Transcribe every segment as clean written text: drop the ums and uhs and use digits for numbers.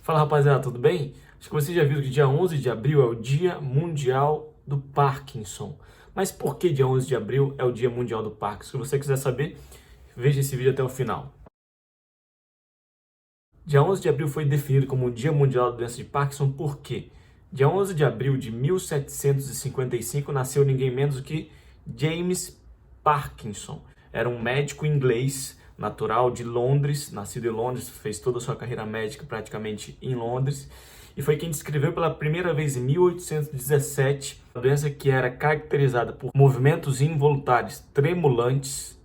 Fala rapaziada, tudo bem? Acho que você já viu que dia 11 de abril é o Dia Mundial do Parkinson. Mas por que dia 11 de abril é o Dia Mundial do Parkinson? Se você quiser saber, veja esse vídeo até o final. Dia 11 de abril foi definido como o Dia Mundial da Doença de Parkinson por quê? Dia 11 de abril de 1755 nasceu ninguém menos do que James Parkinson. Era um médico inglês, natural de Londres, nascido em Londres, fez toda a sua carreira médica praticamente em Londres, e foi quem descreveu pela primeira vez em 1817 a doença que era caracterizada por movimentos involuntários tremulantes,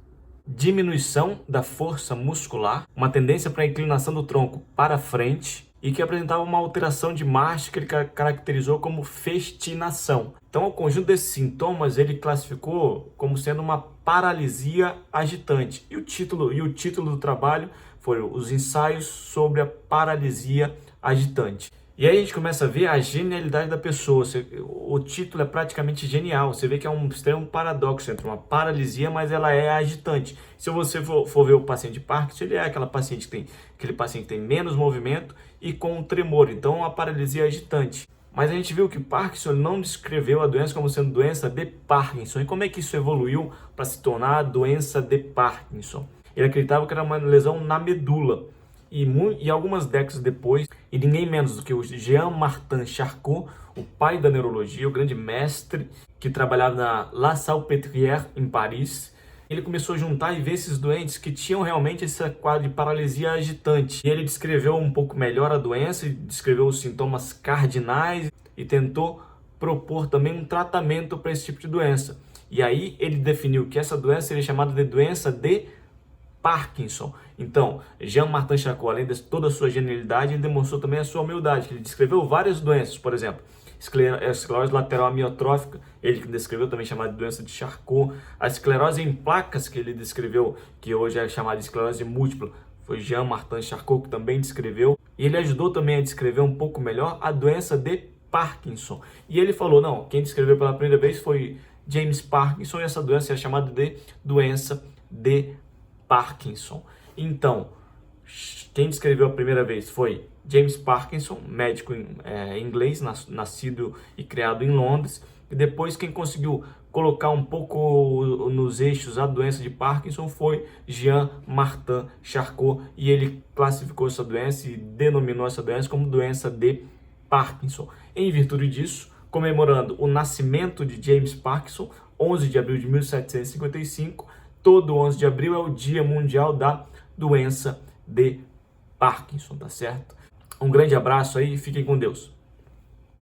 diminuição da força muscular, uma tendência para a inclinação do tronco para frente e que apresentava uma alteração de marcha que ele caracterizou como festinação. Então, o conjunto desses sintomas ele classificou como sendo uma paralisia agitante. E o título do trabalho foi Os Ensaios sobre a Paralisia Agitante. E aí a gente começa a ver a genialidade da pessoa. O título é praticamente genial. Você vê que é um extremo paradoxo entre uma paralisia, mas ela é agitante. Se você for ver o paciente de Parkinson, ele é aquele paciente que tem menos movimento e com tremor. Então, a paralisia é agitante. Mas a gente viu que Parkinson não descreveu a doença como sendo doença de Parkinson. E como é que isso evoluiu para se tornar a doença de Parkinson? Ele acreditava que era uma lesão na medula. E algumas décadas depois, e ninguém menos do que o Jean-Martin Charcot, o pai da neurologia, o grande mestre que trabalhava na La Salpêtrière em Paris, ele começou a juntar e ver esses doentes que tinham realmente esse quadro de paralisia agitante. E ele descreveu um pouco melhor a doença, descreveu os sintomas cardinais e tentou propor também um tratamento para esse tipo de doença. E aí ele definiu que essa doença seria chamada de doença de Parkinson. Então, Jean-Martin Charcot, além de toda a sua genialidade, ele demonstrou também a sua humildade, que ele descreveu várias doenças, por exemplo, esclerose lateral amiotrófica, ele que descreveu também chamada de doença de Charcot, a esclerose em placas que ele descreveu, que hoje é chamada de esclerose múltipla, foi Jean-Martin Charcot que também descreveu, e ele ajudou também a descrever um pouco melhor a doença de Parkinson. E ele falou, não, quem descreveu pela primeira vez foi James Parkinson, e essa doença é chamada de doença de Parkinson. Então, quem descreveu a primeira vez foi James Parkinson, médico inglês, nascido e criado em Londres. E depois quem conseguiu colocar um pouco nos eixos a doença de Parkinson foi Jean-Martin Charcot. E ele classificou essa doença e denominou essa doença como doença de Parkinson. Em virtude disso, comemorando o nascimento de James Parkinson, 11 de abril de 1755, todo 11 de abril é o Dia Mundial da Doença de Parkinson, tá certo? Um grande abraço aí e fiquem com Deus.